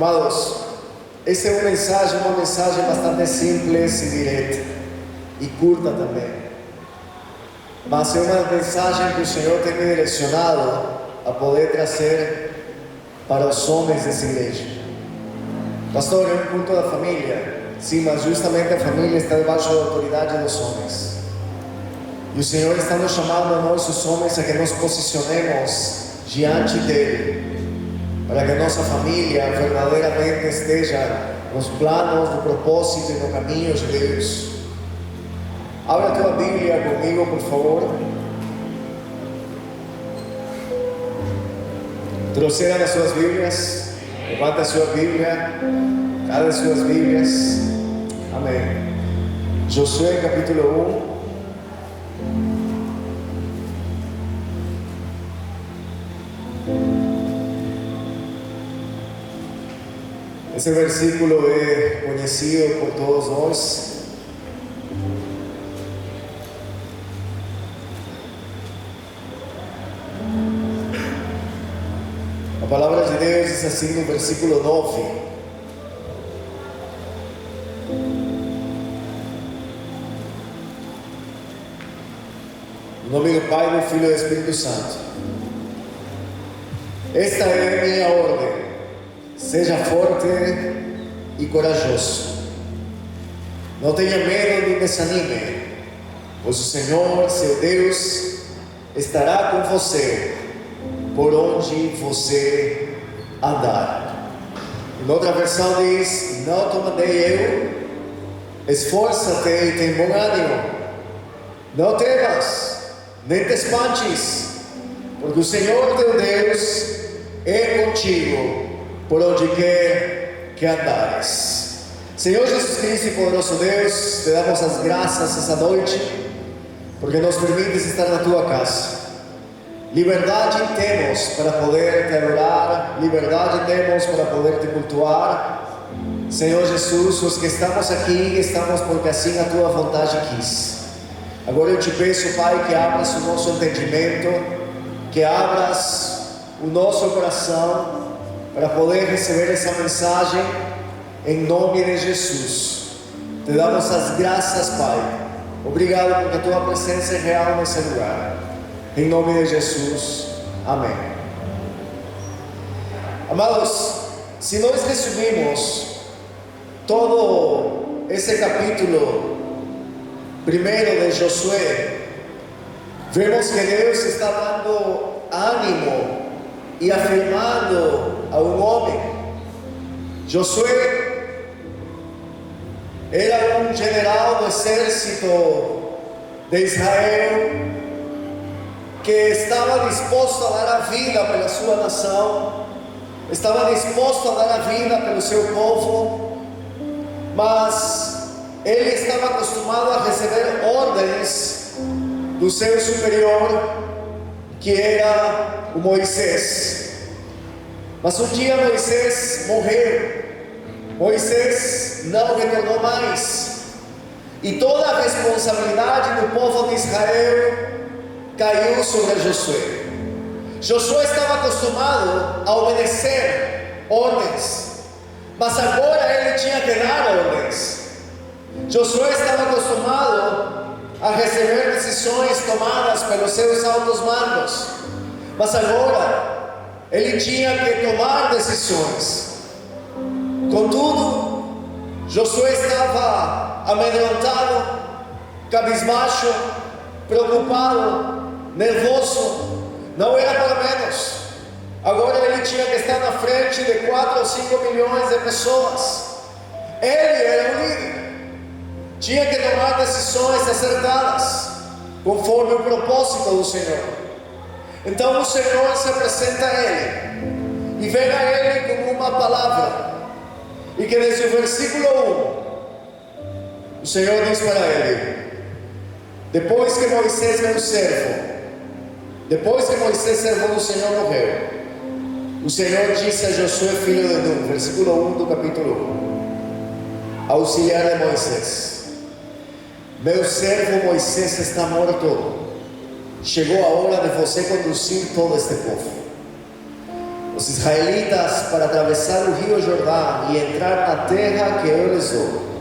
Amados, essa é uma mensagem bastante simples e direta e curta também. Mas é uma mensagem que o Senhor tem me direcionado a poder trazer para os homens dessa igreja. Pastor, é um culto da família. Sim, mas justamente a família está debaixo da autoridade dos homens. E o Senhor está nos chamando a nós, os homens, a que nos posicionemos diante dEle, para que nossa família verdadeiramente esteja nos planos, no propósito e no caminho de Deus. Abre a tua Bíblia comigo, por favor. Trouxeram as suas Bíblias? Levanta a sua Bíblia. Cada as suas Bíblias. Amém. Josué capítulo 1. Esse versículo é conhecido por todos nós. A palavra de Deus diz assim no versículo 9: Em nome do Pai, do Filho e do Espírito Santo. Esta é a minha ordem: seja forte e corajoso. Não tenha medo nem desanime, pois o Senhor, seu Deus, estará com você por onde você andar. Em outra versão diz: não te mandei eu? Esforça-te e tem bom ânimo. Não temas, nem te espantes, porque o Senhor teu Deus é contigo por onde quer que andares. Senhor Jesus Cristo e poderoso Deus, te damos as graças essa noite, porque nos permites estar na tua casa. Liberdade temos para poder te adorar, liberdade temos para poder te cultuar. Senhor Jesus, os que estamos aqui, estamos porque assim a tua vontade quis. Agora eu te peço, Pai, que abras o nosso entendimento, que abras o nosso coração para poder receber essa mensagem em nome de Jesus. Te damos as graças, Pai. Obrigado porque a tua presença é real nesse lugar. Em nome de Jesus, amém. Amados, se nós resumimos todo esse capítulo primeiro de Josué, vemos que Deus está dando ânimo e afirmando a um homem. Josué era um general do exército de Israel, que estava disposto a dar a vida pela sua nação, estava disposto a dar a vida pelo seu povo, mas ele estava acostumado a receber ordens do seu superior, que era o Moisés. Mas um dia Moisés morreu, Moisés não retornou mais, e toda a responsabilidade do povo de Israel caiu sobre Josué. Josué estava acostumado a obedecer ordens, mas agora ele tinha que dar ordens. Josué estava acostumado a receber decisões tomadas pelos seus altos mandos, mas agora ele tinha que tomar decisões. Contudo, Josué estava amedrontado, cabisbaixo, preocupado, nervoso. Não era para menos. Agora ele tinha que estar na frente de 4 ou 5 milhões de pessoas. Ele era o líder. Tinha que tomar decisões acertadas, conforme o propósito do Senhor. Então o Senhor se apresenta a ele e vem a ele com uma palavra, e que desde o versículo 1 o Senhor diz para ele: depois que Moisés, meu servo, depois que Moisés, servo do Senhor, morreu, o Senhor disse a Josué, filho de Nun, versículo 1 do capítulo 1, auxiliar de Moisés: meu servo Moisés está morto. Chegou a hora de você conduzir todo este povo. os israelitas para atravessar o rio Jordão e entrar na terra que eu lhes dou.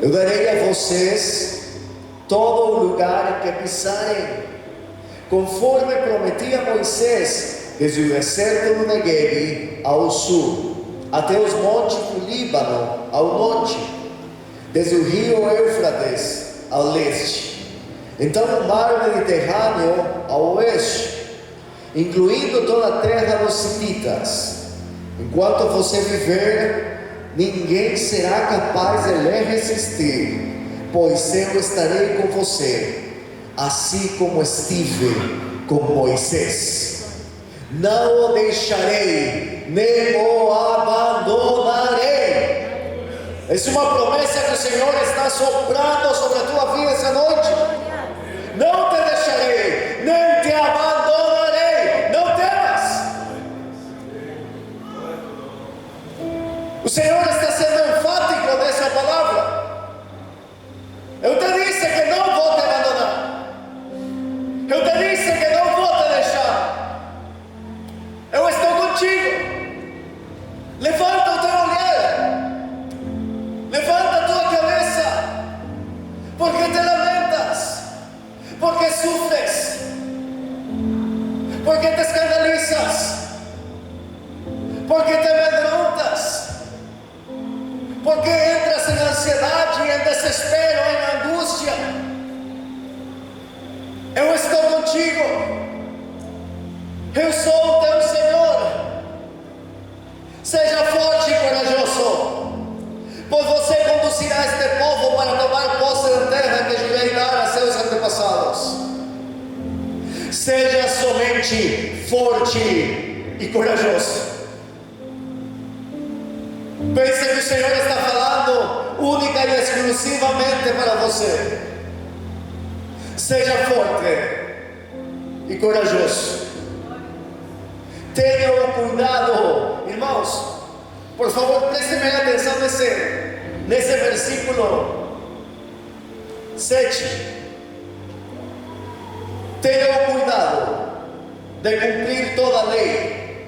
Eu darei a vocês todo o lugar em que pisarem, conforme prometi a Moisés, desde o deserto do Negueb ao sul, até os montes do Líbano ao norte, desde o rio Éufrates ao leste, então o mar Mediterrâneo ao oeste, incluindo toda a terra dos hititas. Enquanto você viver, ninguém será capaz de lhe resistir, pois eu estarei com você, assim como estive com Moisés. Não o deixarei, nem o abandonarei. Essa é uma promessa que o Senhor está soprando sobre a tua vida essa noite. Não te deixarei, nem te abandonarei. Não temas. O Senhor está sendo enfático nessa palavra. Eu te disse que não vou te abandonar. Eu te disse que não vou te deixar. Eu estou contigo. Levanta o teu olhar. Levanta a tua cabeça. Porque te lamentas. Porque sofres. Porque te escandalizas. Porque te amedrontas. Porque entras em ansiedade, em desespero, em angústia. Eu estou contigo. Eu sou o teu Senhor. Seja forte e corajoso, pois você conduzirá este povo para tomar posse da terra que jurei dar a seus antepassados. Seja somente forte e corajoso. Pense que o Senhor está falando única e exclusivamente para você. Seja forte e corajoso. Tenha o cuidado, irmãos, por favor, prestem atenção nesse versículo 7. Tenha o cuidado de cumprir toda a lei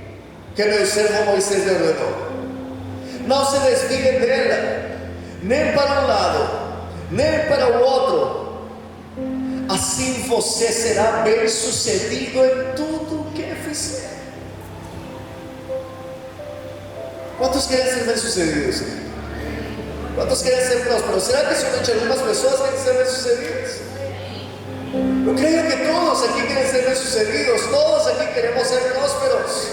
que meu servo Moisés lhe ordenou. Não se desviem dela, nem para um lado, nem para o outro. Assim você será bem sucedido em tudo o que fizer. Quantos querem ser bem sucedidos? Quantos querem ser prósperos? Será que somente algumas pessoas querem ser bem sucedidas? Eu creio que todos aqui querem ser bem sucedidos. Todos aqui queremos ser prósperos.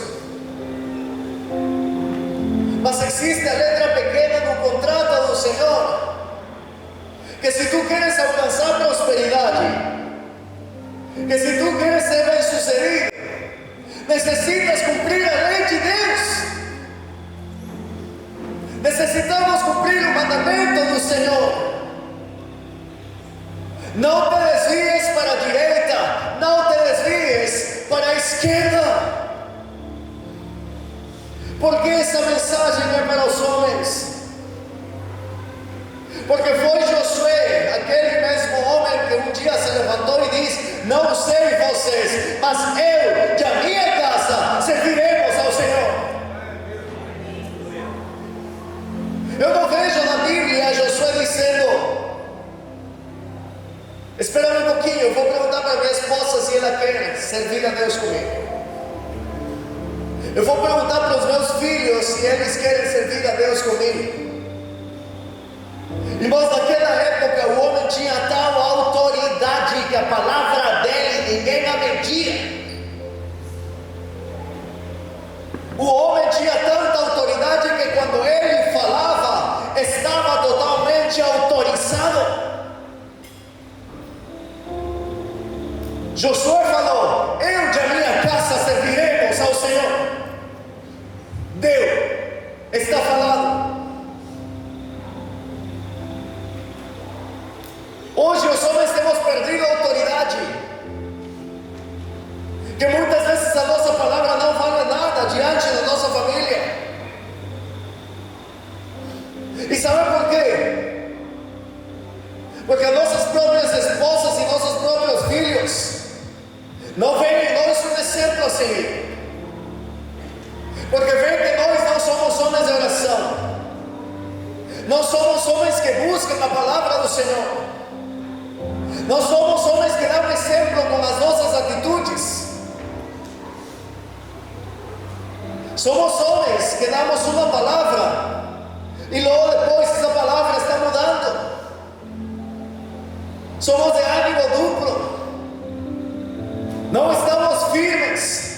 Mas existe a letra pequena no contrato do Senhor, que se tu queres alcançar prosperidade, que se tu queres ser bem sucedido, necessitas cumprir a lei de Deus. Necessitamos cumprir o mandamento do Senhor. Não te desvies para a direita, não te desvies para a esquerda. Porque essa mensagem é para os homens. Porque foi Josué, aquele mesmo homem que um dia se levantou e disse: não sei vocês, mas eu e a minha casa serviremos ao Senhor. Eu não vejo na Bíblia Josué dizendo: espera um pouquinho, eu vou perguntar para minha esposa se ela quer servir a Deus comigo. Eu vou perguntar para os meus filhos se eles querem servir a Deus comigo. Irmãos, naquela época o homem tinha tal autoridade que a palavra dele ninguém a media. O homem tinha tanta autoridade que quando ele falava, estava totalmente autorizado. Josué falou: eu e a minha casa serviremos ao Senhor. Deus está falando. Hoje os homens temos perdido a autoridade, que muitas vezes a nossa palavra não vale nada diante da nossa família. E sabe por quê? Porque nossas próprias esposas e nossos próprios filhos não veem em nós um exemplo a seguir. homens que buscam a palavra do Senhor. Nós somos homens que dão exemplo com as nossas atitudes. Somos homens que damos uma palavra e logo depois essa palavra está mudando. Somos de ânimo duplo. Não estamos firmes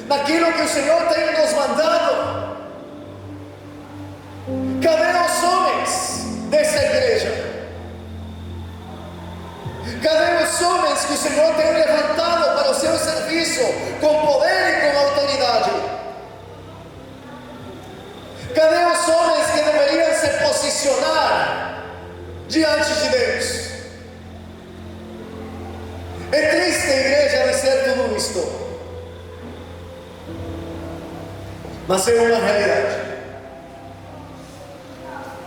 naquilo que o Senhor tem nos mandado. Cadê os homens dessa igreja? Cadê os homens que o Senhor tem levantado para o seu serviço com poder e com autoridade? Cadê os homens que deveriam se posicionar diante de Deus? É triste, igreja, dizer tudo isto, mas é uma realidade.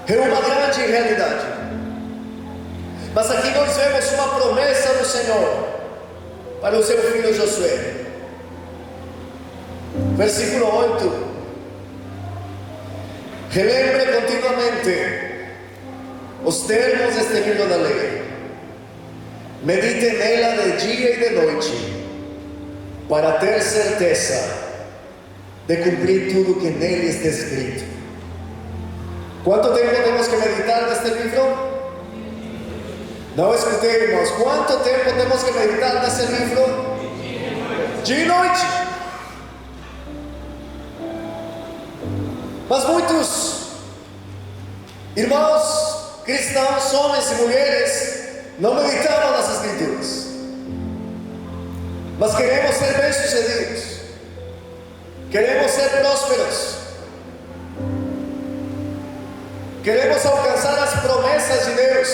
É uma grande realidade. Mas aqui nós vemos uma promessa do Senhor para o seu filho Josué. Versículo 8. Relembre continuamente os termos deste livro da lei. Medite nela de dia e de noite, para ter certeza de cumprir tudo que nele está escrito. Quanto tempo temos que meditar neste livro? Não escutei, irmãos. Quanto tempo temos que meditar nesse livro? Dia e noite. Mas muitos irmãos cristãos, homens e mulheres, não meditavam nas Escrituras. Mas queremos ser bem-sucedidos, queremos ser prósperos, queremos alcançar as promessas de Deus,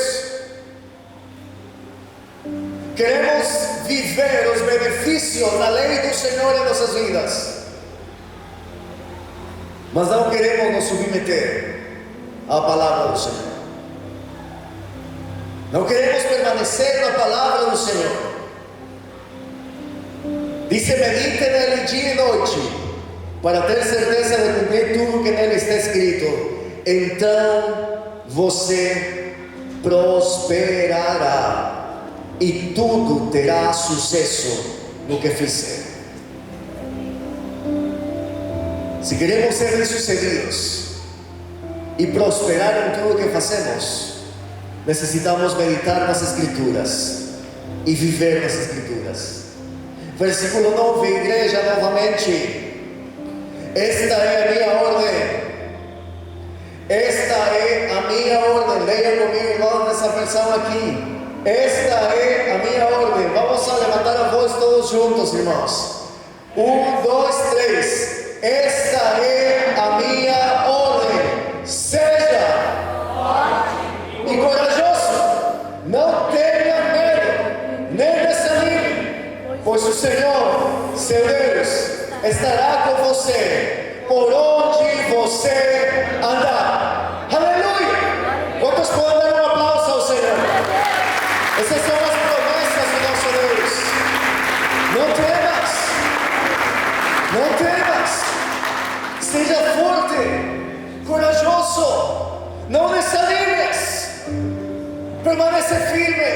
queremos viver os benefícios da lei do Senhor em nossas vidas, mas não queremos nos submeter à palavra do Senhor. Não queremos permanecer na palavra do Senhor. Diz: medite nele dia e noite, para ter certeza de cumprir tudo que nele está escrito. Então você prosperará e tudo terá sucesso no que fizer. Se queremos ser bem-sucedidos e prosperar em tudo que fazemos, necessitamos meditar nas Escrituras e viver nas Escrituras. Versículo 9, igreja, novamente. Esta é a minha ordem. Esta é a minha ordem. Leia comigo, irmão, nessa versão aqui. Esta é a minha ordem. Vamos a levantar a voz todos juntos, irmãos. 1, 2, 3. Esta é a minha ordem. Seja forte e corajoso. Não tenha medo, nem desanime, pois o Senhor, seu Deus, estará com você por onde você andar. Aleluia! Quantos podem dar um aplauso ao Senhor? Essas são as promessas do nosso Deus. Não temas, não temas. Seja forte, corajoso, não desanimes, permanece firme.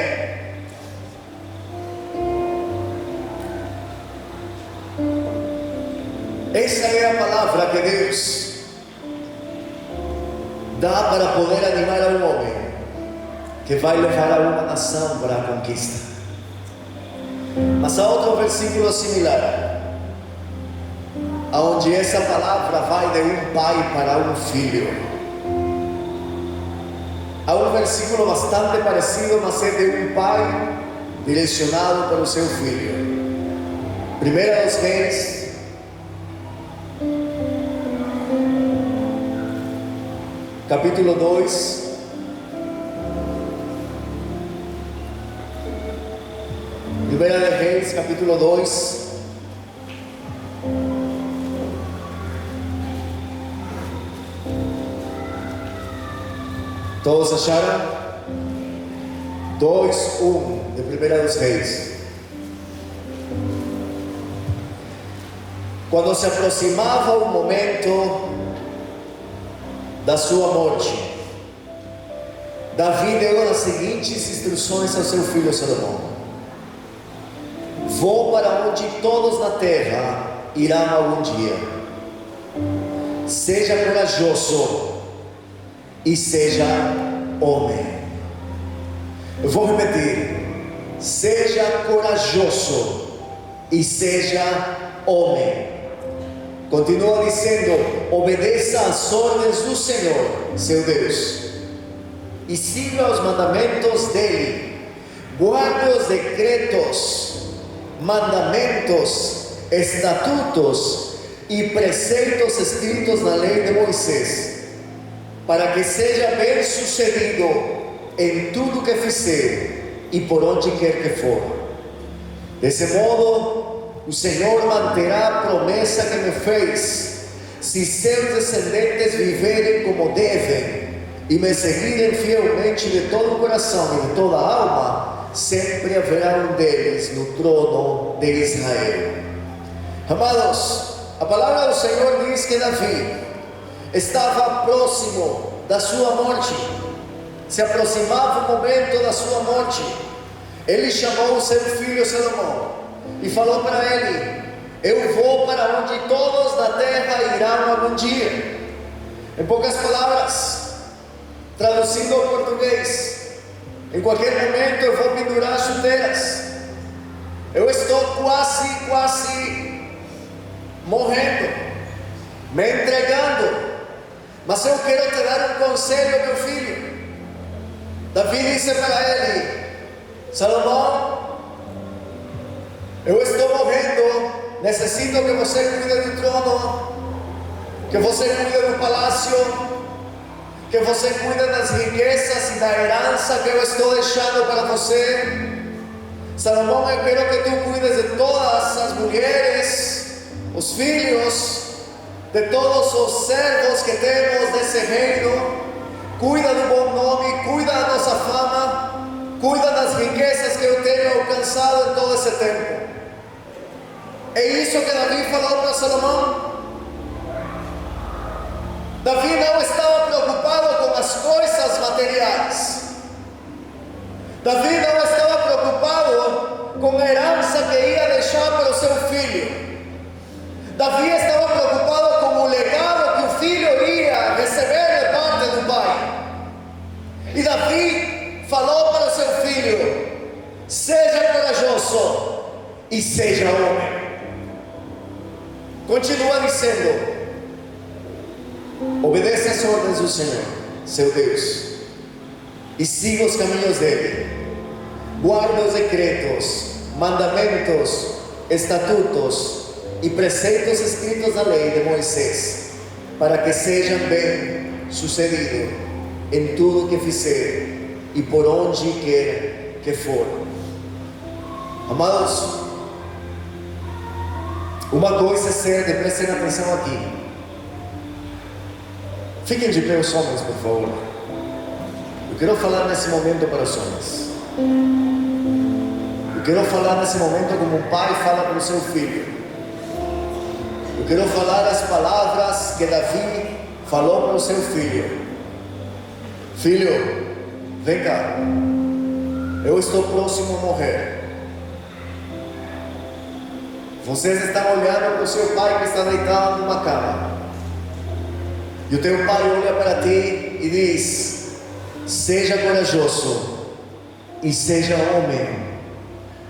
Essa é a palavra que Deus dá para poder animar a um homem que vai levar a uma nação para a conquista. Mas há outro versículo similar, onde essa palavra vai de um pai para um filho. Há um versículo bastante parecido, mas é de um pai direcionado para o seu filho. 1 Reis, capítulo 2, Primeira de Reis, capítulo 2, todos acharam? 2:1 de Primeira dos Reis. Quando se aproximava o momento da sua morte, Davi deu as seguintes instruções ao seu filho Salomão: vou para onde todos na terra irão algum dia. Seja corajoso e seja homem. Eu vou repetir: seja corajoso e seja homem. Continua dizendo: obedeça às ordens do Senhor, seu Deus, e siga os mandamentos dele, guarde os decretos, mandamentos, estatutos e preceitos escritos na lei de Moisés, para que seja bem sucedido em tudo que fizer e por onde quer que for. Desse modo, o Senhor manterá a promessa que me fez, se seus descendentes viverem como devem e me seguirem fielmente de todo o coração e de toda a alma, sempre haverá um deles no trono de Israel. Amados, a palavra do Senhor diz que Davi estava próximo da sua morte, se aproximava o momento da sua morte. Ele chamou o seu filho Salomão e falou para ele: eu vou para onde todos na terra irão algum dia. Em poucas palavras, traduzindo ao português, em qualquer momento eu vou pendurar as chuteiras. Eu estou quase morrendo, me entregando, mas eu quero te dar um conselho, meu filho. Davi disse para ele: Salomão, eu estou morrendo, necessito que você cuide do trono, que você cuide do palácio, que você cuide das riquezas e da herança que eu estou deixando para você. Salomão, eu quero que tu cuides de todas as mulheres, os filhos, de todos os servos que temos desse reino. Cuida do bom nome, cuida da nossa fama, cuida das riquezas que eu tenho alcançado em todo esse tempo. É isso que Davi falou para Salomão. Davi não estava preocupado com as coisas materiais. Davi não estava preocupado com a herança que ia deixar para o seu filho. Davi estava preocupado com o legado que o filho ia receber de parte do pai. E Davi falou para o seu filho: seja corajoso e seja homem. Continua dizendo: obedeça às ordens do Senhor, seu Deus, e siga os caminhos dele. Guarde os decretos, mandamentos, estatutos e preceitos escritos na lei de Moisés, para que sejam bem sucedidos em tudo que fizer e por onde quer que for. Amados, uma coisa é certa, prestem atenção aqui. Fiquem de pé os homens, por favor. Eu quero falar nesse momento para os homens. Eu quero falar nesse momento como um pai fala para o seu filho. Eu quero falar as palavras que Davi falou para o seu filho. Filho, vem cá. Eu estou próximo a morrer. Vocês estão olhando para o seu pai que está deitado numa cama. E o teu pai olha para ti e diz: seja corajoso e seja homem,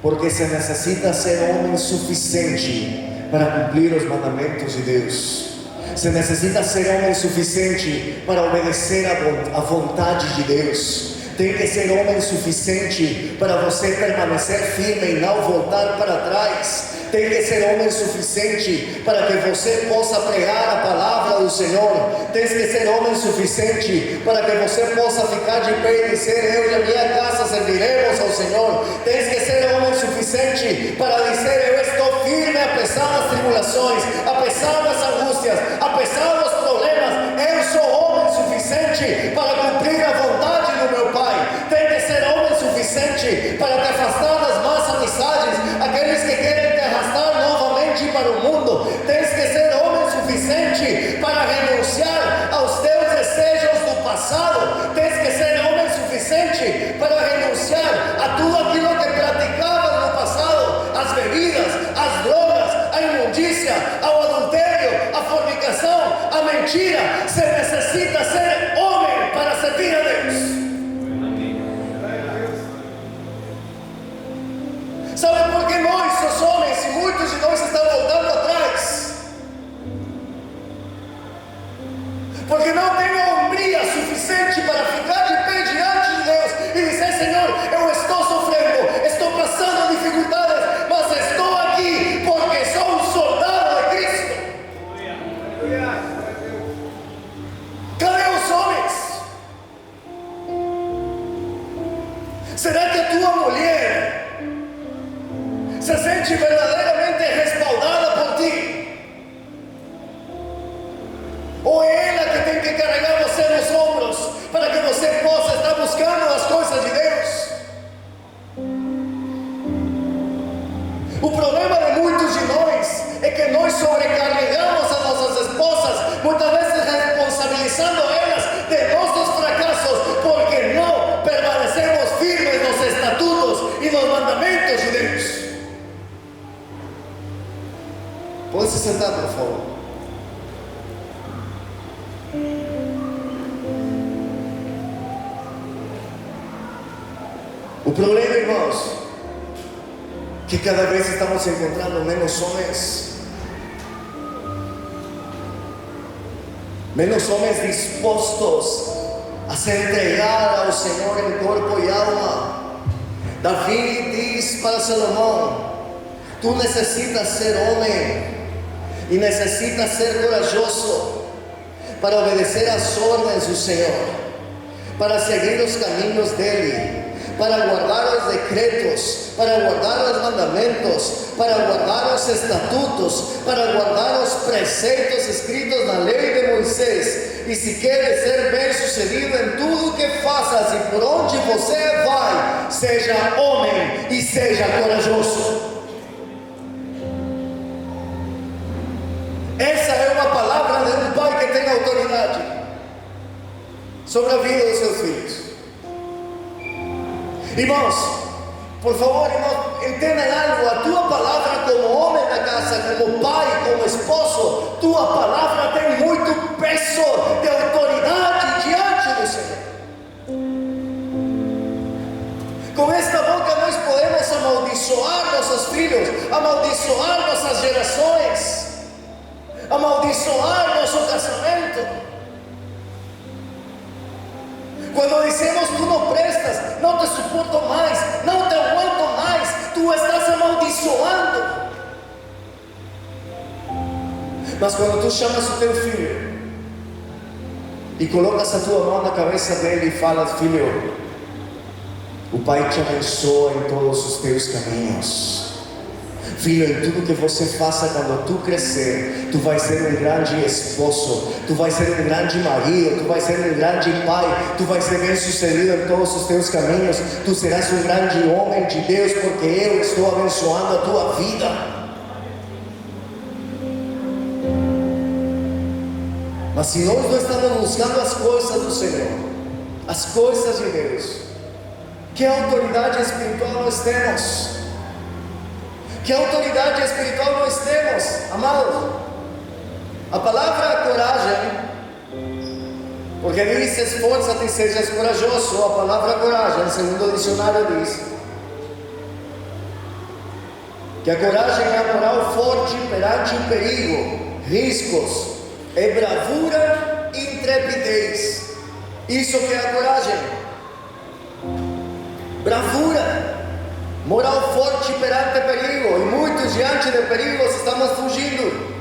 porque se necessita ser homem suficiente para cumprir os mandamentos de Deus. Se necessita ser homem suficiente para obedecer à vontade de Deus. Tem que ser homem suficiente para você permanecer firme e não voltar para trás. Tem que ser homem suficiente para que você possa pregar a palavra do Senhor. Tem que ser homem suficiente para que você possa ficar de pé e dizer: eu e a minha casa serviremos ao Senhor. Tem que ser homem suficiente para dizer: eu estou firme apesar das tribulações, apesar das angústias, apesar dos problemas. Eu sou homem suficiente para cumprir a vontade do meu Pai. Tem que ser homem suficiente para te afastar das más amizades, aqueles que querem te arrastar novamente para o mundo. Tens que ser homem suficiente para renunciar aos teus desejos do passado. Tens que ser homem suficiente dia se necessita ser homem para servir a Deus. Sabe por que nós, os homens, e muitos de nós estão voltando atrás? Porque não tem a hombria suficiente para ficar de pé diante de Deus e dizer: Senhor, eu estou sofrendo, estou passando dificuldades, mas estou aqui porque sou um soldado de Cristo. Cadê os homens? Será que a tua mulher se sente verdadeiramente respaldada por ti? Ou é ela que tem que carregar você nos ombros para que você possa estar buscando as coisas de Deus? O problema de muitos de nós é que nós sobrecarregamos as nossas esposas, muitas vezes responsabilizando elas de nossos fracassos, porque não permanecemos firmes nos estatutos e nos mandamentos de Deus. Pode se sentar, por favor. O problema, irmãos, que cada vez estamos encontrando menos homens dispostos a se entregar ao Senhor em corpo e alma. Davi diz para Salomão: tu necessitas ser homem e necessitas ser corajoso para obedecer às ordens do Senhor, para seguir os caminhos dele, para guardar os decretos, para guardar os mandamentos, para guardar os estatutos, para guardar os preceitos escritos na lei de Moisés. E se queres ser bem sucedido em tudo que faças e por onde você vai, seja homem e seja corajoso. Essa é uma palavra de um pai que tem autoridade sobre a vida dos seus filhos. Irmãos, por favor, irmãos, entendam algo. A tua palavra como homem da casa, como pai, como esposo, tua palavra tem muito peso de autoridade diante do Senhor. Com esta boca nós podemos amaldiçoar nossos filhos, amaldiçoar nossas gerações, amaldiçoar nosso casamento. Quando dizemos: tu não prestas, não te suporto mais, não te aguento mais, tu estás amaldiçoando. Mas quando tu chamas o teu filho e colocas a tua mão na cabeça dele e falas: filho, o Pai te abençoa em todos os teus caminhos. Filho, em tudo que você faça, quando tu crescer, tu vais ser um grande esposo, tu vais ser um grande marido, tu vais ser um grande pai, tu vais ser bem sucedido em todos os teus caminhos, tu serás um grande homem de Deus, porque eu estou abençoando a tua vida. Mas se nós não estamos buscando as coisas do Senhor, as coisas de Deus, que autoridade espiritual nós temos? Que autoridade espiritual nós temos, amados? A palavra coragem, porque diz: esforça-te e sejas corajoso. A palavra coragem, segundo o dicionário, diz que a coragem é a moral forte perante o perigo, riscos, é bravura e intrepidez. Isso que é a coragem. Bravura, moral forte perante perigo, e muitos diante de perigos estamos fugindo,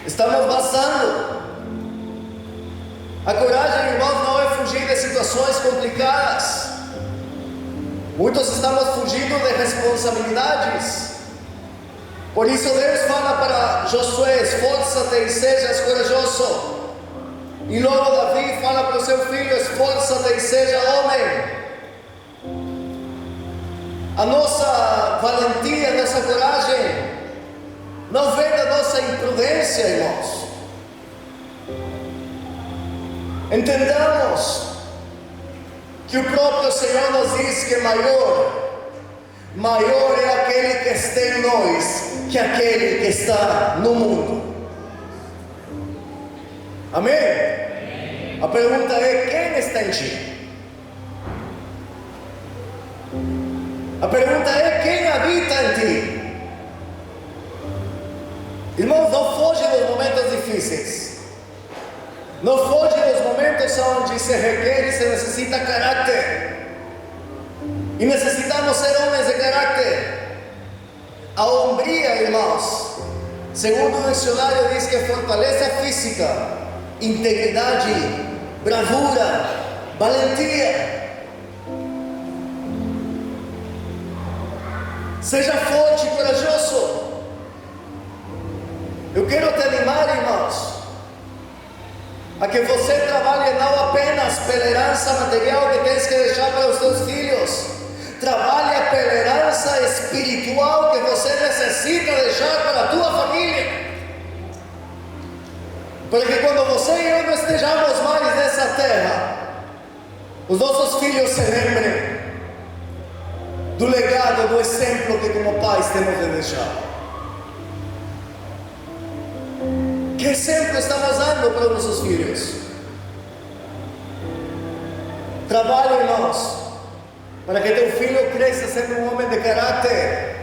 estamos vazando. A coragem, irmãos, não é fugir de situações complicadas. Muitos estamos fugindo de responsabilidades. Por isso Deus fala para Josué: esforça-te e sejas corajoso. E logo Davi fala para o seu filho: esforça-te e seja homem. A nossa valentia, a nossa coragem não vem da nossa imprudência, irmãos. Entendamos que o próprio Senhor nos diz que maior é aquele que está em nós que aquele que está no mundo. Amém? A pergunta é: quem está em ti? A pergunta é: quem habita em ti? Irmãos, não foge dos momentos difíceis. Não foge dos momentos onde se requer e se necessita caráter. E necessitamos ser homens de caráter. A hombria, irmãos, segundo o dicionário, diz que é fortaleza física, integridade, bravura, valentia. Seja forte e corajoso. Eu quero te animar, irmãos, a que você trabalhe não apenas pela herança material que tens que deixar para os teus filhos. Trabalhe pela herança espiritual que você necessita deixar para a tua família. Para que quando você e eu não estejamos mais nessa terra, os nossos filhos se lembrem do legado, do exemplo que como pais temos de deixar. Que exemplo estamos dando para os nossos filhos? Trabalhe, irmãos, para que teu filho cresça sendo um homem de caráter.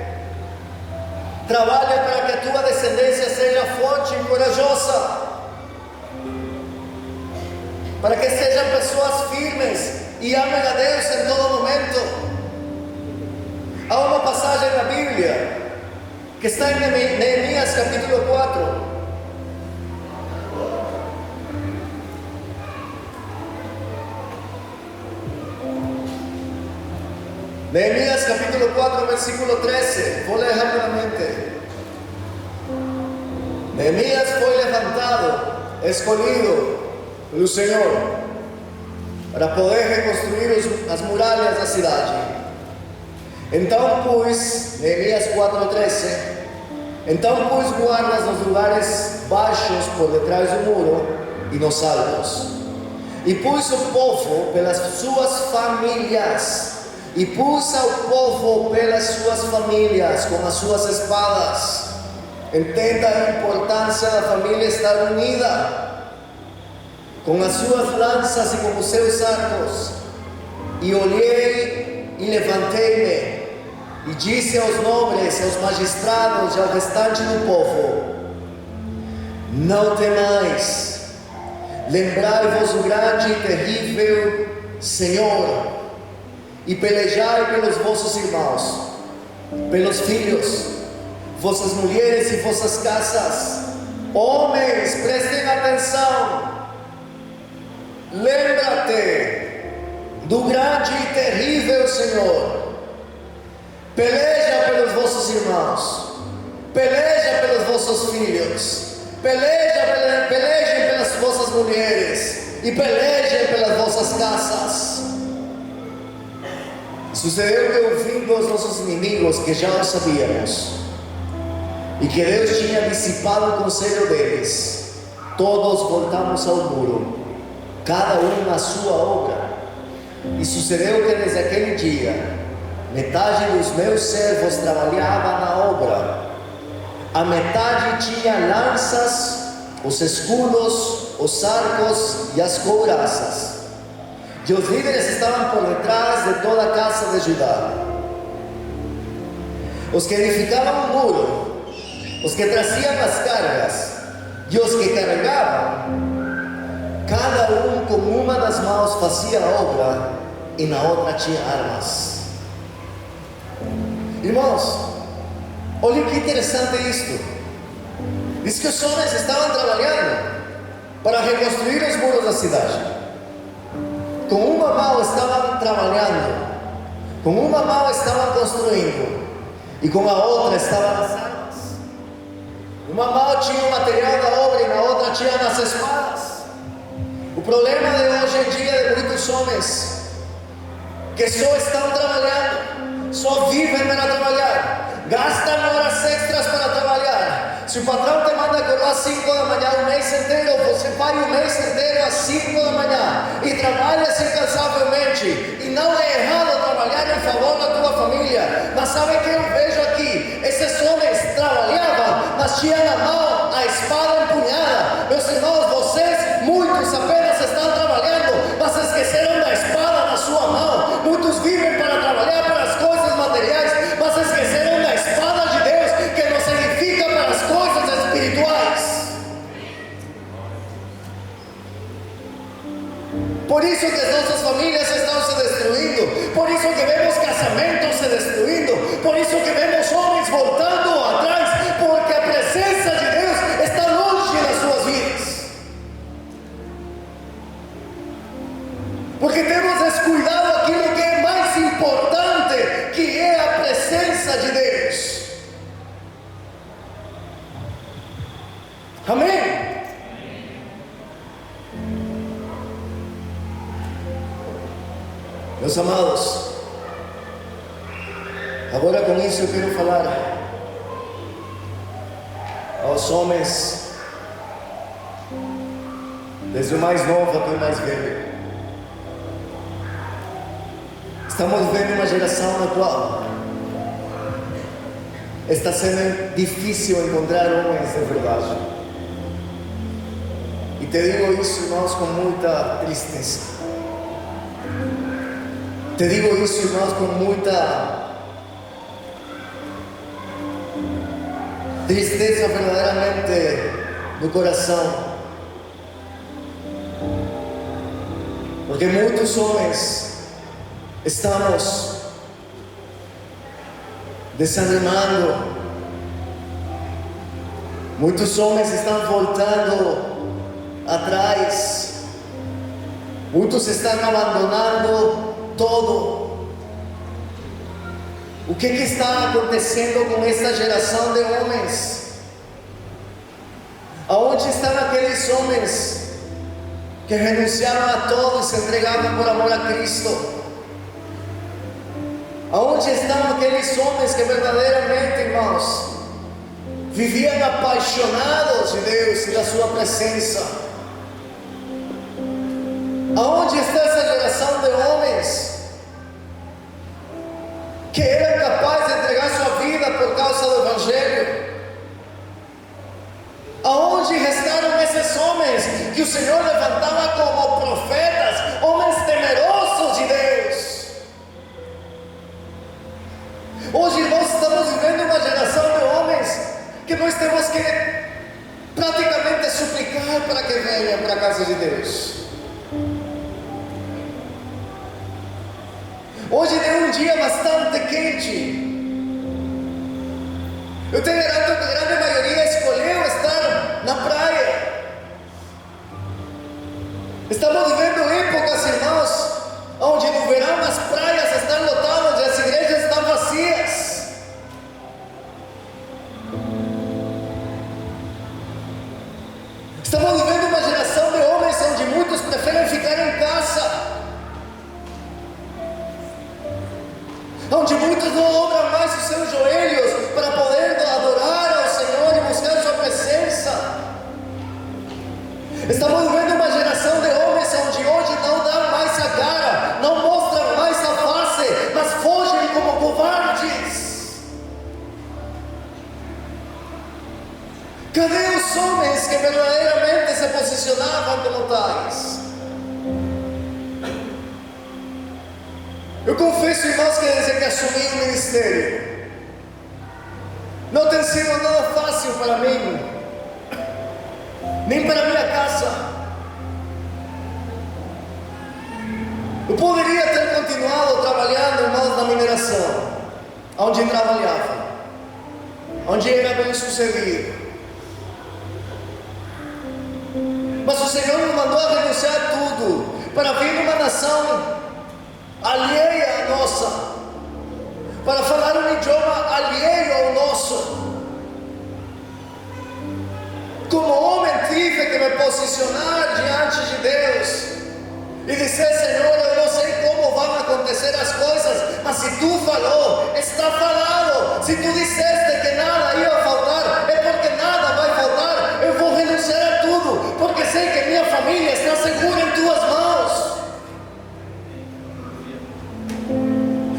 Trabalhe para que a tua descendência seja forte e corajosa, para que sejam pessoas firmes e amem a Deus em todo momento. Há uma passagem na Bíblia que está em Neemias capítulo 4. Neemias capítulo 4, versículo 13. Vou ler rapidamente. Neemias foi levantado, escolhido pelo Senhor, para poder reconstruir as muralhas da cidade. Então pus, Neemias 4:13, então pus guardas nos lugares baixos por detrás do muro e nos altos, e pus o povo pelas suas famílias, e pus ao povo pelas suas famílias com as suas espadas. Entenda a importância da família estar unida, com as suas lanças e com os seus arcos. E olhei e levantei-me e disse aos nobres, aos magistrados e ao restante do povo: não temais, lembrai-vos do grande e terrível Senhor, e pelejai pelos vossos irmãos, pelos filhos, vossas mulheres e vossas casas. Homens, prestem atenção. Lembra-te do grande e terrível Senhor. Peleja pelos vossos irmãos, peleja pelos vossos filhos, pelejem pelas vossas mulheres e pelejem pelas vossas casas. Sucedeu que, ouvindo os nossos inimigos, que já o sabíamos, e que Deus tinha dissipado o conselho deles, todos voltamos ao muro, cada um na sua obra. E sucedeu que desde aquele dia, metade dos meus servos trabalhava na obra, a metade tinha lanças, os escudos, os arcos e as couraças. E os líderes estavam por detrás de toda a casa de Judá. Os que edificavam o muro, os que traziam as cargas e os que carregavam, cada um com uma das mãos fazia a obra e na outra tinha armas. Irmãos, olha que interessante isto. Diz que os homens estavam trabalhando para reconstruir os muros da cidade. Com uma mão estavam trabalhando, com uma mão estavam construindo, e com a outra estavam as armas. Uma mão tinha o material da obra e na outra tinha as espadas. O problema de hoje em dia de muitos homens, que só estão trabalhando, só vivem para trabalhar, gastam horas extras para trabalhar. Se o patrão te manda acordar às 5 da manhã o mês inteiro, você vai o mês inteiro às 5 da manhã e trabalha incansavelmente. E não é errado trabalhar em favor da tua família, mas sabe o que eu vejo aqui? Esses homens trabalhavam, mas tinham na mão a espada empunhada. Meus irmãos, vocês muitos apenas estão trabalhando, mas esqueceram da espada na sua mão. Muitos vivem para trabalhar para as coisas materiais, mas esqueceram da espada de Deus, que nos edifica para as coisas espirituais. Por isso que as nossas famílias estão se destruindo, por isso que vemos casamentos se destruindo, por isso que vemos homens voltando atrás, porque a presença de Deus está longe das suas vidas. Porque temos descuidado aquilo que é mais importante, que é a presença de Deus. Amém? Meus amados, agora com isso eu quero falar aos homens, desde o mais novo até o mais velho. Estamos vivendo uma geração na qual está sendo difícil encontrar homens de verdade. E te digo isso, irmãos, com muita tristeza. Te digo isso, irmãos, com muita tristeza verdadeiramente no coração, porque muitos homens estamos desanimando, muitos homens estão voltando atrás, muitos estão abandonando todo. O que está acontecendo com esta geração de homens? Aonde estão aqueles homens que renunciaram a todo e se entregavam por amor a Cristo? Aonde estão aqueles homens que verdadeiramente, irmãos, viviam apaixonados de Deus e da sua presença? Aonde está essa geração de homens que eram capazes de entregar sua vida por causa do Evangelho? Aonde restaram esses homens que o Senhor levantava como profetas, homens temerosos de Deus? Hoje, irmãos, estamos vivendo uma geração de homens que nós temos que praticamente suplicar para que venham para a casa de Deus. Hoje é um dia bastante quente. Eu tenho errado que a grande maioria escolheu estar na praia. Estamos vivendo épocas, irmãos, onde no verão as praias estão lotadas e as igrejas estão vazias. Estamos vivendo uma geração de homens onde muitos preferem ficar em casa, onde muitos não dobram mais os seus joelhos para poder adorar ao Senhor e buscar sua presença. Estamos vivendo uma geração de homens onde hoje não dão mais a cara, não mostram mais a face, mas fogem como covardes. Cadê os homens que verdadeiramente se posicionavam como tais? Eu confesso, irmãos, que desde que assumi o ministério, não tem sido nada fácil para mim, nem para minha casa. Eu poderia ter continuado trabalhando, irmãos, na mineração, onde trabalhava, onde era bem sucedido. Mas o Senhor me mandou a renunciar tudo para vir numa nação alheia à nossa, para falar um idioma alheio ao nosso. Como homem tive que me posicionar diante de Deus e dizer: Senhor, eu não sei como vão acontecer as coisas, mas se Tu falou, está falado. Se Tu disseste que nada ia faltar, é porque nada vai faltar. Eu vou renunciar a tudo, porque sei que minha família está segura em Tuas mãos.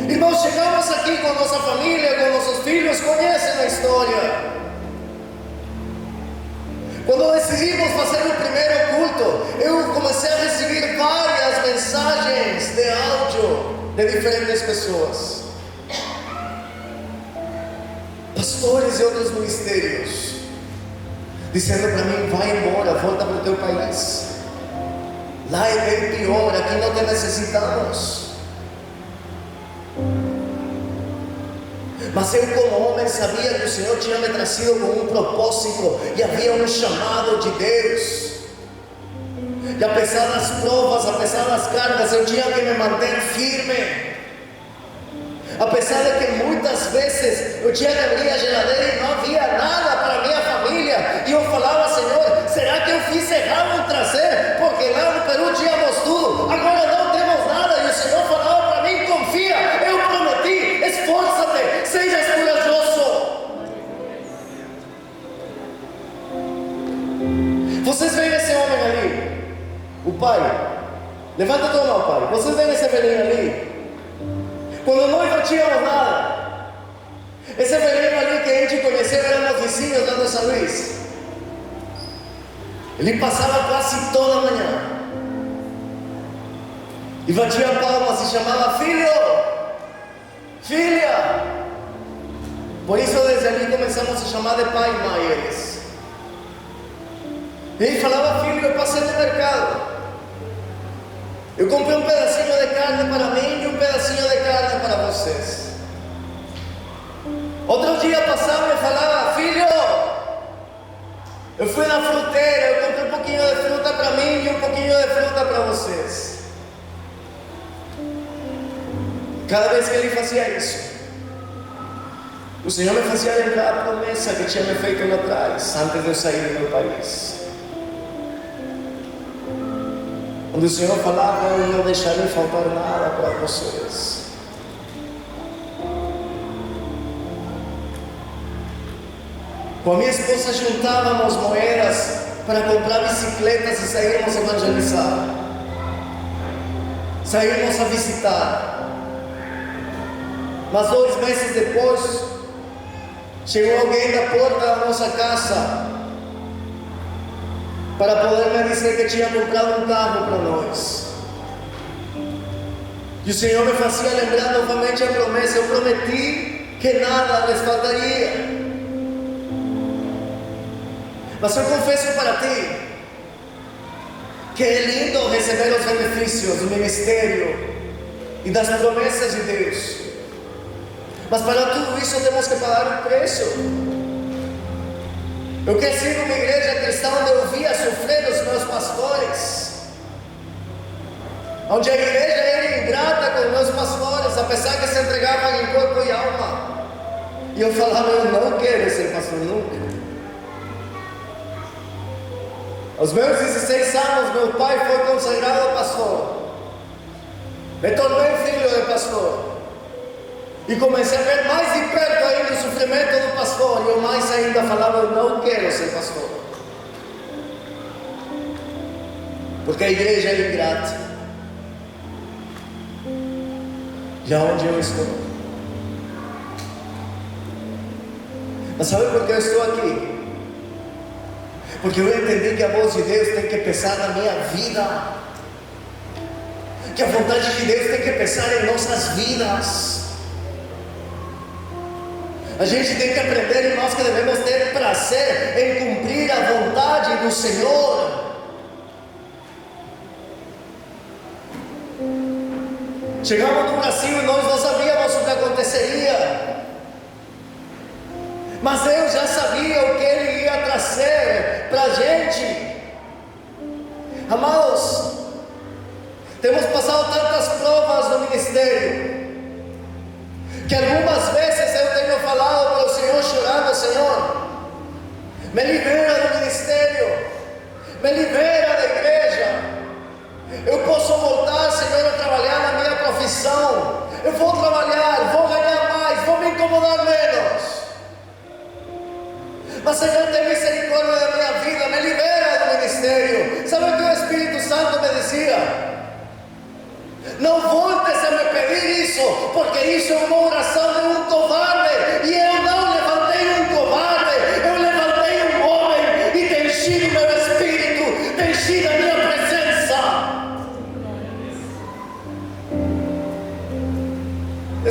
Irmãos, chegamos aqui com nossa família, com nossos filhos, conhecem a história. Quando decidimos fazer o primeiro culto, de diferentes pessoas, pastores de outros ministérios, dizendo para mim: vai embora, volta para o teu país, lá é bem pior, aqui não te necessitamos. Mas eu, como homem, sabia que o Senhor tinha me trazido com um propósito e havia um chamado de Deus. E apesar das provas, apesar das cargas, eu tinha que me manter firme. Apesar de que muitas vezes eu tinha que abrir a geladeira e não havia nada para minha família, e eu falava: Senhor, será que eu fiz errado em trazer? Porque lá no Peru tínhamos tudo, agora não temos nada. E o Senhor falava para mim: confia, eu prometi, esforça-te, sejas corajoso. Vocês veem esse homem ali, o pai? Levanta a tua mão, pai. Vocês veem esse velhinho ali? Quando nós não tínhamos nada, esse velhinho ali que a gente conheceu, éramos vizinhos lá no São Luís. Ele passava quase toda manhã e batia palmas e chamava: filho, filha. Por isso desde ali começamos a chamar de pai e mãe eles. Ele falava: filho, eu passei no mercado, eu comprei um pedacinho de carne para mim e um pedacinho de carne para vocês. Outro dia passava e falava: filho, eu fui na fruteira, eu comprei um pouquinho de fruta para mim e um pouquinho de fruta para vocês. Cada vez que ele fazia isso, o Senhor me fazia lembrar a promessa que tinha me feito lá atrás, antes de eu sair do meu país. Onde o Senhor falava: eu não deixarei faltar nada para vocês. Com a minha esposa juntávamos moedas para comprar bicicletas e saímos a evangelizar, saímos a visitar. Mas 2 meses depois, chegou alguém da porta da nossa casa para poder me dizer que tinha comprado um carro para nós. E o Senhor me fazia lembrar novamente a promessa: eu prometi que nada lhes faltaria. Mas eu confesso para ti que é lindo receber os benefícios do ministério e das promessas de Deus, mas para tudo isso temos que pagar um preço. Eu cresci numa igreja cristã onde eu via sofrer os meus pastores, onde a igreja era ingrata com os meus pastores, apesar que se entregavam em corpo e alma. E eu falava: eu não quero ser pastor nunca. Aos meus 16 anos, meu pai foi consagrado pastor. Me tornei filho de pastor. E comecei a ver mais de perto ainda o sofrimento do pastor. E eu mais ainda falava: eu não quero ser pastor, porque a igreja é ingrata. E aonde eu estou? Mas sabe por que eu estou aqui? Porque eu entendi que a voz de Deus tem que pesar na minha vida, que a vontade de Deus tem que pesar em nossas vidas. A gente tem que aprender, irmãos, que devemos ter prazer em cumprir a vontade do Senhor. Chegamos no Brasil e nós não sabíamos o que aconteceria, mas Deus já sabia o que Ele ia trazer para a gente. Amados, temos passado tantas provas no ministério, que algumas vezes eu tenho falado para o Senhor chorando: Senhor, me libera do ministério, me libera da igreja. Eu posso voltar, Senhor, a trabalhar na minha profissão. Eu vou trabalhar, vou ganhar mais, vou me incomodar menos. Mas, Senhor, tem misericórdia da minha vida, me libera do ministério. Sabe o que o Espírito Santo me dizia? Não voltes a me pedir isso, porque isso é uma oração de um covarde. E eu não levantei um covarde, eu levantei um homem e te enchi do meu Espírito, te enchi da minha presença.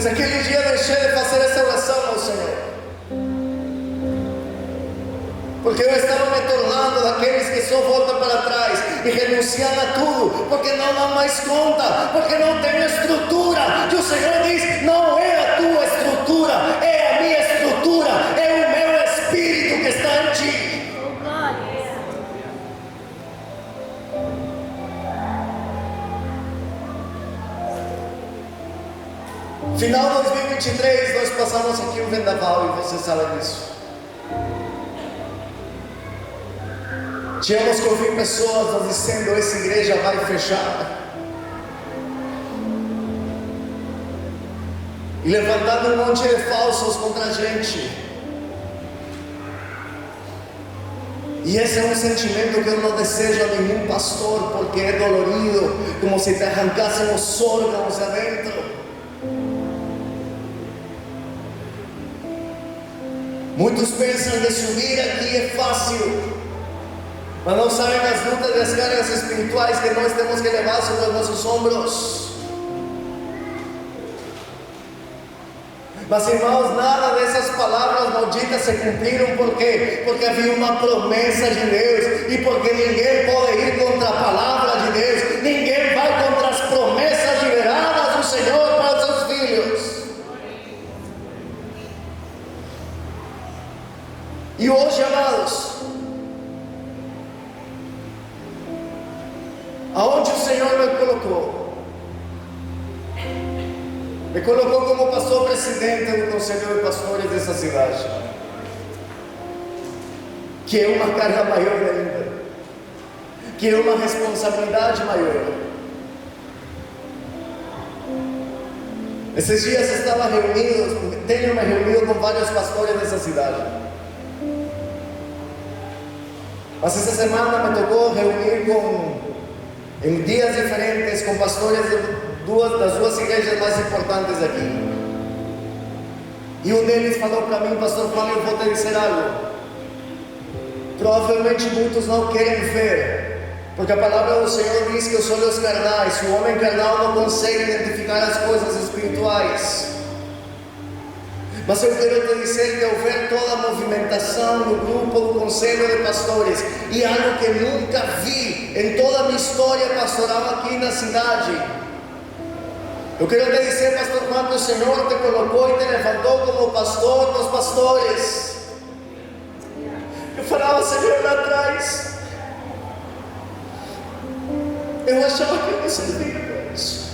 Mas aquele dia eu deixei de fazer essa oração ao Senhor, porque eu estava me tornando daqueles que só voltam para trás e renunciam a tudo, porque não dão mais conta, porque não tem estrutura. E o Senhor diz: não é a tua estrutura, é a minha estrutura, é o meu Espírito que está em ti. Final de 2023, nós passamos aqui um vendaval e você sabe disso. Tínhamos que ouvir pessoas nos dizendo: essa igreja vai fechar, e levantando um monte de falsos contra a gente. E esse é um sentimento que eu não desejo a nenhum pastor, porque é dolorido, como se te arrancassem os órgãos adentro. Muitos pensam que subir aqui é fácil, mas não sabem as lutas e as cargas espirituais que nós temos que levar sobre os nossos ombros. Mas, irmãos, nada dessas palavras malditas se cumpriram. Por quê? Porque havia uma promessa de Deus, e porque ninguém pode ir contra a palavra de Deus, ninguém vai contra as promessas liberadas do Senhor para os seus filhos. E hoje, amados, aonde o Senhor me colocou? Me colocou como pastor presidente do Conselho de Pastores dessa cidade, que é uma carga maior ainda, que é uma responsabilidade maior. Esses dias estava tenho me reunido com vários pastores dessa cidade, mas essa semana me tocou reunir em dias diferentes com pastores das duas igrejas mais importantes aqui. E um deles falou para mim: pastor Paulo, eu vou te dizer algo. Provavelmente muitos não querem ver, porque a palavra do Senhor diz que os olhos carnais, o homem carnal não consegue identificar as coisas espirituais. Mas eu quero te dizer que ao ver toda a movimentação no grupo do Conselho de Pastores, e algo que nunca vi em toda a minha história pastoral aqui na cidade, eu quero te dizer, pastor, quando o Senhor te colocou e te levantou como pastor dos pastores, eu falava: Senhor, lá atrás eu achava que eu não servia para isso.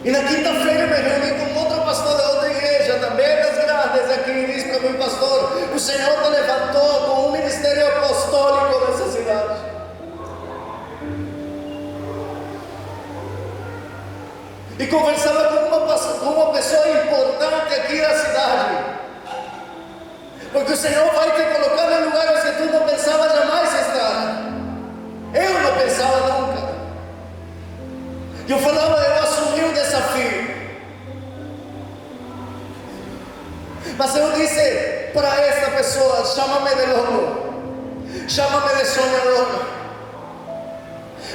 E na quinta-feira eu me reuni com outro pastor de outra igreja, também das grandes aqui, e disse para mim: pastor, o Senhor te levantou com um ministério apostólico nessa cidade. E conversava com uma pessoa importante aqui na cidade, porque o Senhor vai te colocar em lugares que tu não pensava jamais estar. Eu não pensava nunca. E eu falava: eu assumi um desafio. Mas eu disse para esta pessoa: chama-me de louco, chama-me de sonhador,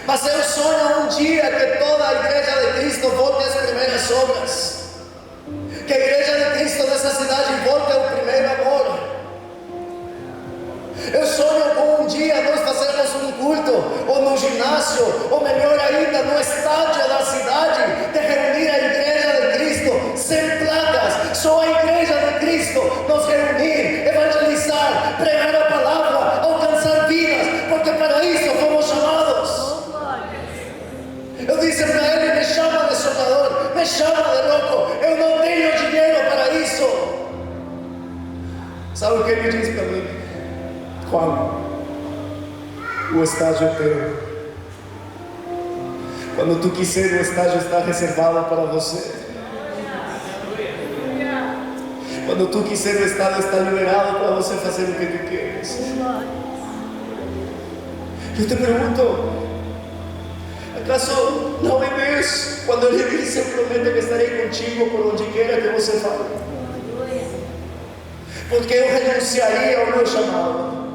mas eu sonho um dia que toda a igreja de Cristo volte às primeiras obras, que a igreja de Cristo dessa cidade volte ao primeiro amor. Eu sonho com um dia nós fazermos um culto, ou no ginásio, ou melhor ainda, no estádio da cidade, de reunir a igreja de Cristo, sem placas, só a igreja de Cristo, nos reunir, evangelizar, pregar a palavra, alcançar vidas, porque para isso fomos chamados. Eu disse para ele: me chama de sonhador, me chama de louco, eu não tenho dinheiro para isso. Sabe o que ele disse para mim? Qual? O estágio é teu. Quando tu quiser, o estágio está reservado para você. Quando tu quiser, o estágio está liberado para você fazer o que tu queres. Eu te pergunto: acaso não é Deus quando Ele disse: eu prometo que estarei contigo por onde queira que você vá? Porque eu renunciaria ao meu chamado,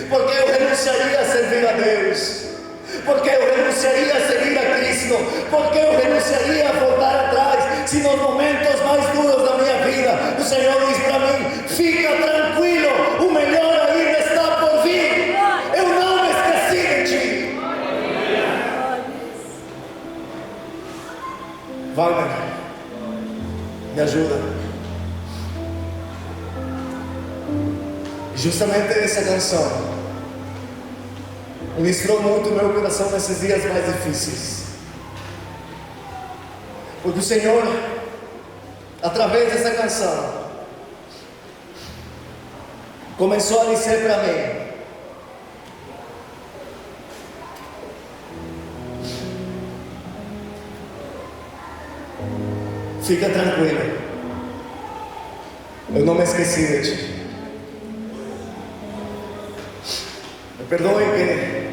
porque eu renunciaria a servir a Deus, Por que eu renunciaria a seguir a Cristo? Por que eu renunciaria a voltar atrás? Se nos momentos mais duros da minha vida, o Senhor diz para mim: fica tranquilo, o melhor ainda está por vir. Eu não me esqueci de ti. Wagner, me ajuda. Justamente essa canção ministrou muito o meu coração nesses dias mais difíceis, porque o Senhor, através dessa canção, começou a dizer para mim: fica tranquilo, eu não me esqueci de ti. Perdoe que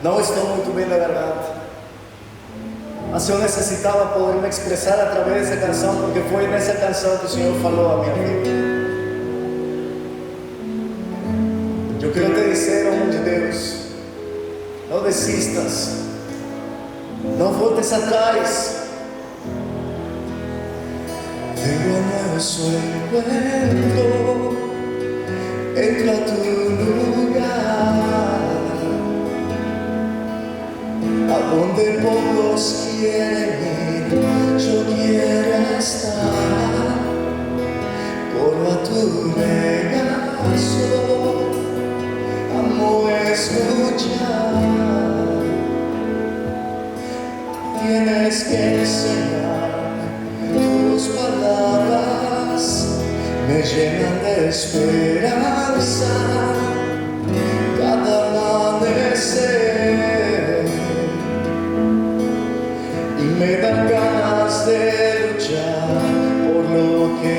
não estou muito bem da garganta, mas eu necessitava poder me expressar através dessa canção, porque foi nessa canção que o Senhor falou a minha vida. Eu quero te dizer, homem de Deus, não desistas, não voltes atrás. Vengo a nuestro encuentro, entra a tu lugar, a donde pocos quieren ir, yo quiero estar. Corro a tu regazo, amo escuchar. Tienes que enseñar, tus palabras me llenan de esperanza. Cada amanecer y me dan ganas de luchar por lo que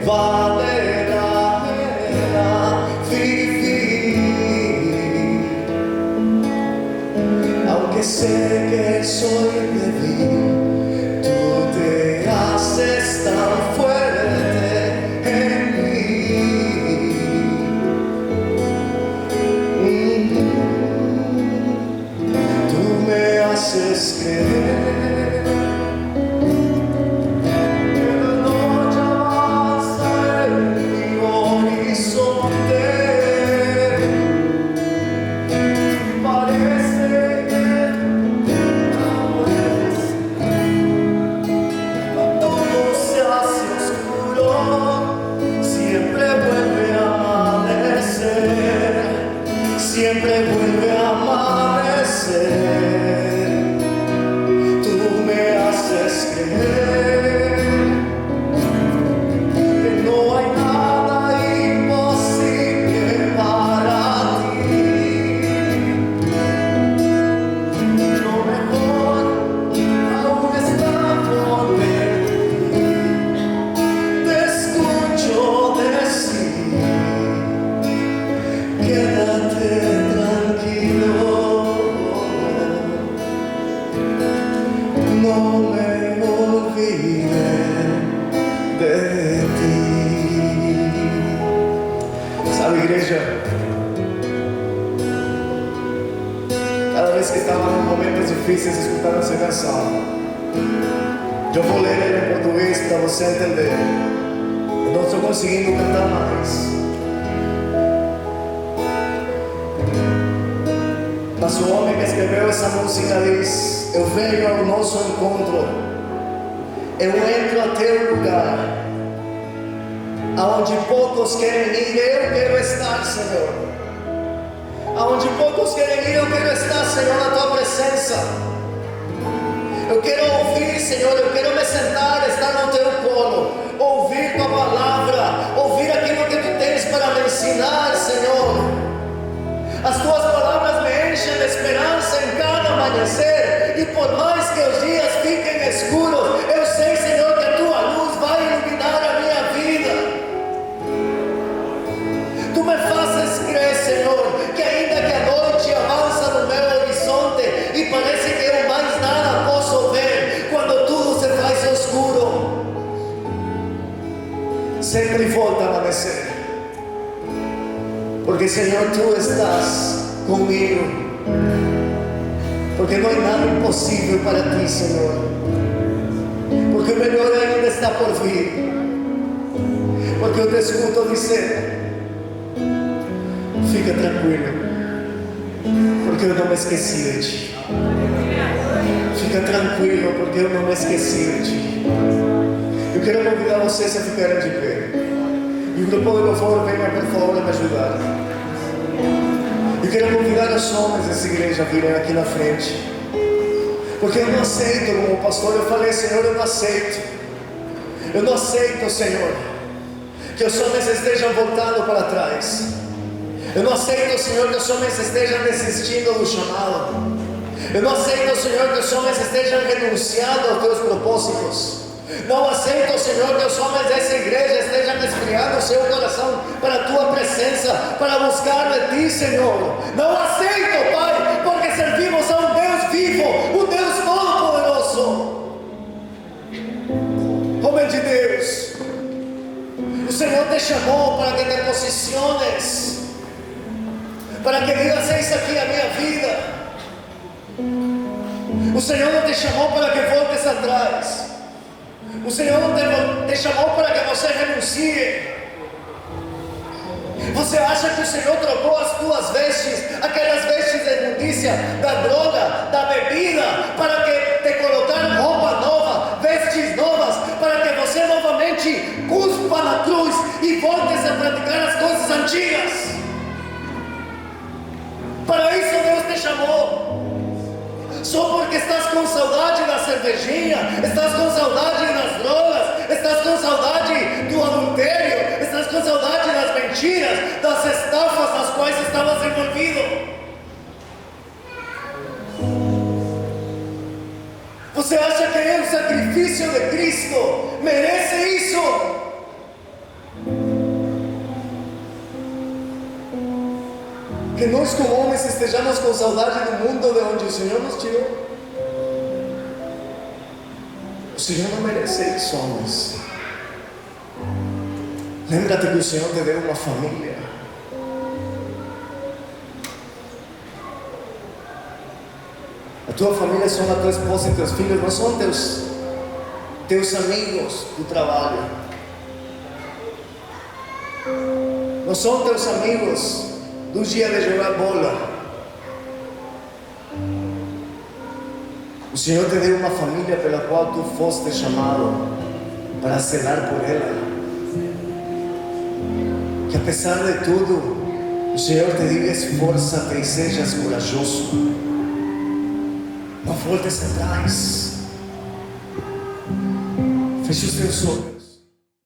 vale la pena vivir. Aunque sé que soy débil, tú te haces tan fuerte en mí. Tú me haces creer que la noche avanza en mi horizonte. Parece que no es, todo se hace oscuro, siempre vuelve a amanecer, siempre vuelve a amanecer. Tú me haces creer que no hay nada imposible para ti. Lo mejor aún está por ver. Te escucho decir: quédate tranquilo, no me olvidé de ti. ¿Sabe, igreja? Cada vez que estava em momentos difíceis escutando essa canção, eu vou ler ela em português para você entender. Eu não estou conseguindo cantar mais, mas o homem que escreveu essa música diz: eu venho ao nosso encontro, eu entro a teu lugar, aonde poucos querem ir, eu quero estar, Senhor. Aonde poucos querem ir, eu quero estar, Senhor, na tua presença. Eu quero ouvir, Senhor, eu quero me sentar, estar no teu colo, ouvir tua palavra, ouvir aquilo que tu tens para me ensinar, Senhor. As tuas palavras me enchem de esperança em cada amanhecer, e por mais que os dias fiquem escuros, eu sei, Senhor, que a tua luz vai iluminar a minha vida. Tu me fazes crer, Senhor, que ainda que a noite avança no meu horizonte e parece que eu mais nada posso ver, quando tudo se faz escuro, sempre volta a amanhecer. Porque, Senhor, tu estás comigo. porque não há nada impossível para ti, Senhor, porque o melhor ainda está por vir, porque eu te escuto dizer: fica tranquilo, porque eu não me esqueci de ti. Fica tranquilo, porque eu não me esqueci de ti. Eu quero convidar vocês a ficarem de pé. E o grupo de louvor, venha por favor me ajudar. Eu quero convidar os homens dessa igreja a virem aqui na frente, porque eu não aceito, como o pastor, eu falei: Senhor, eu não aceito, Senhor, que os homens estejam voltando para trás. Eu não aceito, Senhor, que os homens estejam desistindo do chamado. Eu não aceito, Senhor, que os homens estejam renunciando aos teus propósitos. Não aceito, Senhor, que os homens dessa igreja estejam esfriando o seu coração para a tua presença, para buscar de ti, Senhor. Não aceito, Pai, porque servimos a um Deus vivo, um Deus todo-poderoso. Homem de Deus, o Senhor te chamou para que te posiciones, para que digas: eis aqui a minha vida. O Senhor não te chamou para que voltes atrás. O Senhor não te chamou para que você renuncie. Você acha que o Senhor trocou as tuas vestes, aquelas vestes de imundícia, da droga, da bebida, para que te colocar roupa nova, vestes novas, para que você novamente cuspa na cruz e voltes a praticar as coisas antigas? Para isso Deus te chamou. Só porque estás com saudade da cervejinha, estás com saudade das drogas, estás com saudade do adultério, estás com saudade das mentiras, das estafas nas quais estavas envolvido. Você acha que o sacrifício de Cristo merece isso? Que nós como homens estejamos com saudade do mundo de onde o Senhor nos tirou. O Senhor não merece isso, homens. Lembra-te que o Senhor te deu uma família. A tua família são a tua esposa e teus filhos, não são teus amigos do trabalho. Não são teus amigos do dia de jogar bola. O Senhor te deu uma família pela qual tu foste chamado para zelar por ela. Que apesar de tudo, o Senhor te diga: esforça-te e sejas corajoso. Não voltes atrás. Feche os teus olhos.